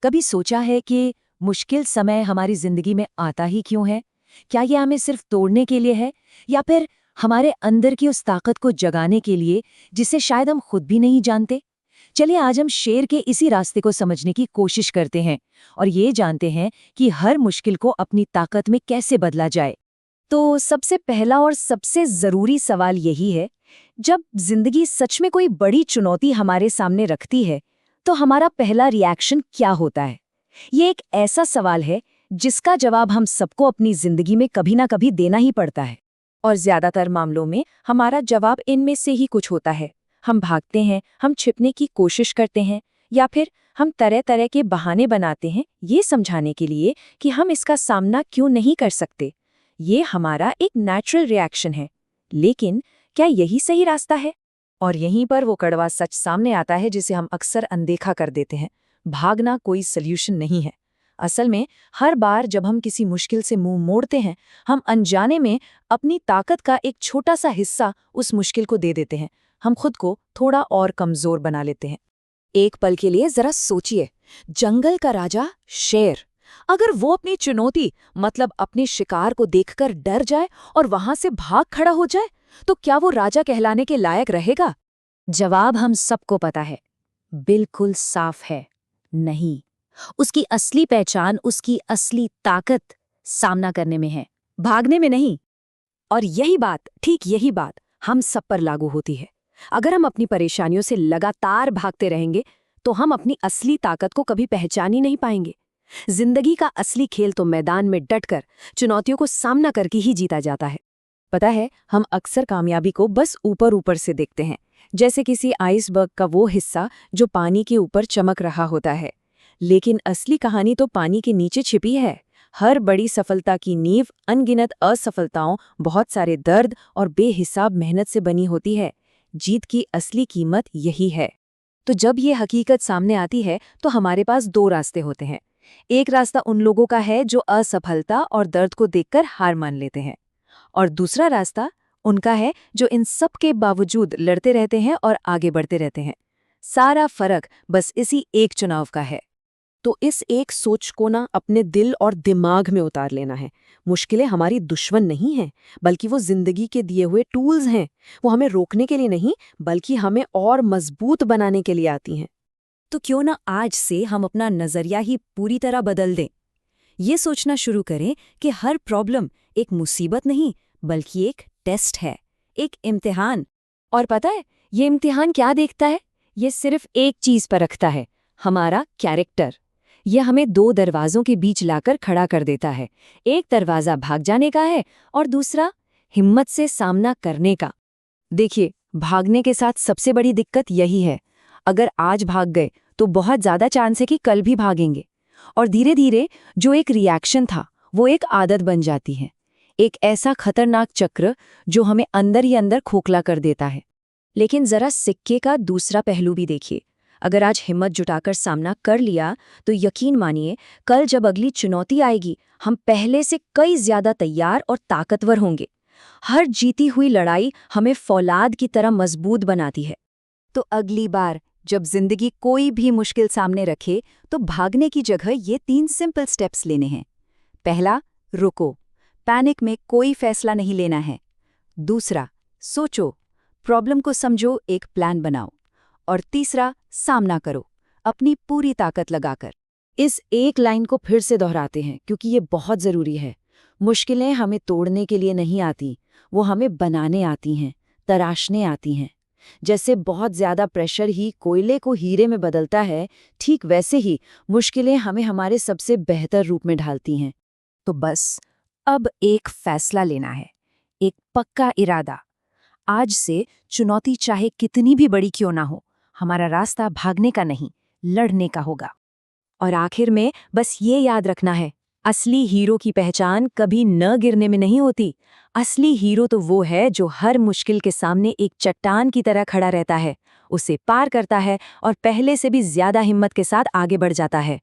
कभी सोचा है कि मुश्किल समय हमारी जिंदगी में आता ही क्यों है? क्या ये हमें सिर्फ तोड़ने के लिए है या फिर हमारे अंदर की उस ताकत को जगाने के लिए जिसे शायद हम खुद भी नहीं जानते? चलिए आज हम शेर के इसी रास्ते को समझने की कोशिश करते हैं और ये जानते हैं कि हर मुश्किल को अपनी ताकत में कैसे बदला जाए। तो सबसे पहला और सबसे जरूरी सवाल यही है, जब जिंदगी सच में कोई बड़ी चुनौती हमारे सामने रखती है तो हमारा पहला रिएक्शन क्या होता है? ये एक ऐसा सवाल है जिसका जवाब हम सबको अपनी जिंदगी में कभी ना कभी देना ही पड़ता है। और ज्यादातर मामलों में हमारा जवाब इनमें से ही कुछ होता है। हम भागते हैं, हम छिपने की कोशिश करते हैं, या फिर हम तरह तरह के बहाने बनाते हैं ये समझाने के लिए कि हम इसका सामना क्यों नहीं कर सकते। ये हमारा एक नेचुरल रिएक्शन है, लेकिन क्या यही सही रास्ता है? और यहीं पर वो कड़वा सच सामने आता है जिसे हम अक्सर अनदेखा कर देते हैं। भागना कोई सल्यूशन नहीं है। असल में हर बार जब हम किसी मुश्किल से मुंह मोड़ते हैं, हम अनजाने में अपनी ताकत का एक छोटा सा हिस्सा उस मुश्किल को दे देते हैं। हम खुद को थोड़ा और कमजोर बना लेते हैं। एक पल के लिए जरा सोचिए, जंगल का राजा शेर, अगर वो अपनी चुनौती मतलब अपने शिकार को देखकर डर जाए और वहां से भाग खड़ा हो जाए, तो क्या वो राजा कहलाने के लायक रहेगा? जवाब हम सबको पता है, बिल्कुल साफ है, नहीं। उसकी असली पहचान, उसकी असली ताकत सामना करने में है, भागने में नहीं। और ठीक यही बात हम सब पर लागू होती है। अगर हम अपनी परेशानियों से लगातार भागते रहेंगे तो हम अपनी असली ताकत को कभी पहचान ही नहीं पाएंगे। जिंदगी का असली खेल तो मैदान में डटकर चुनौतियों को सामना करके ही जीता जाता है। पता है, हम अक्सर कामयाबी को बस ऊपर ऊपर से देखते हैं, जैसे किसी आइसबर्ग का वो हिस्सा जो पानी के ऊपर चमक रहा होता है। लेकिन असली कहानी तो पानी के नीचे छिपी है। हर बड़ी सफलता की नींव अनगिनत असफलताओं, बहुत सारे दर्द और बेहिसाब मेहनत से बनी होती है। जीत की असली कीमत यही है। तो जब ये हकीकत सामने आती है तो हमारे पास दो रास्ते होते हैं। एक रास्ता उन लोगों का है जो असफलता और दर्द को देखकर हार मान लेते हैं, और दूसरा रास्ता उनका है जो इन सब के बावजूद लड़ते रहते हैं और आगे बढ़ते रहते हैं। सारा फर्क बस इसी एक चुनाव का है। तो इस एक सोच को ना अपने दिल और दिमाग में उतार लेना है। मुश्किलें हमारी दुश्मन नहीं हैं, बल्कि वो जिंदगी के दिए हुए टूल्स हैं। वो हमें रोकने के लिए नहीं, बल्कि हमें और मजबूत बनाने के लिए आती हैं। तो क्यों ना आज से हम अपना नजरिया ही पूरी तरह बदल दें। ये सोचना शुरू करें कि हर प्रॉब्लम एक मुसीबत नहीं, बल्कि एक टेस्ट है, एक इम्तिहान। और पता है ये इम्तिहान क्या देखता है? ये सिर्फ एक चीज पर रखता है, हमारा कैरेक्टर। ये हमें दो दरवाजों के बीच लाकर खड़ा कर देता है। एक दरवाजा भाग जाने का है और दूसरा हिम्मत से सामना करने का। देखिए, भागने के साथ सबसे बड़ी दिक्कत यही है, अगर आज भाग गए तो बहुत ज्यादा चांस है कि कल भी भागेंगे। और धीरे धीरे जो एक रिएक्शन था वो एक आदत बन जाती है, एक ऐसा खतरनाक चक्र जो हमें अंदर ही अंदर खोखला कर देता है। लेकिन जरा सिक्के का दूसरा पहलू भी देखिए। अगर आज हिम्मत जुटाकर सामना कर लिया तो यकीन मानिए, कल जब अगली चुनौती आएगी हम पहले से कई ज्यादा तैयार और ताकतवर होंगे। हर जीती हुई लड़ाई हमें फौलाद की तरह मजबूत बनाती है। तो अगली बार जब जिंदगी कोई भी मुश्किल सामने रखे तो भागने की जगह ये 3 सिंपल स्टेप्स लेने हैं। पहला, रुको, पैनिक में कोई फैसला नहीं लेना है। दूसरा, सोचो, प्रॉब्लम को समझो, एक प्लान बनाओ। और तीसरा, सामना करो, अपनी पूरी ताकत लगाकर। इस एक लाइन को फिर से दोहराते हैं क्योंकि ये बहुत जरूरी है। मुश्किलें हमें तोड़ने के लिए नहीं आती, वो हमें बनाने आती हैं, तराशने आती हैं। जैसे बहुत ज्यादा प्रेशर ही कोयले को हीरे में बदलता है, ठीक वैसे ही मुश्किलें हमें हमारे सबसे बेहतर रूप में ढालती हैं। तो बस अब एक फैसला लेना है, एक पक्का इरादा। आज से चुनौती चाहे कितनी भी बड़ी क्यों ना हो, हमारा रास्ता भागने का नहीं, लड़ने का होगा। और आखिर में बस ये याद रखना है, असली हीरो की पहचान कभी न गिरने में नहीं होती। असली हीरो तो वो है जो हर मुश्किल के सामने एक चट्टान की तरह खड़ा रहता है, उसे पार करता है और पहले से भी ज्यादा हिम्मत के साथ आगे बढ़ जाता है।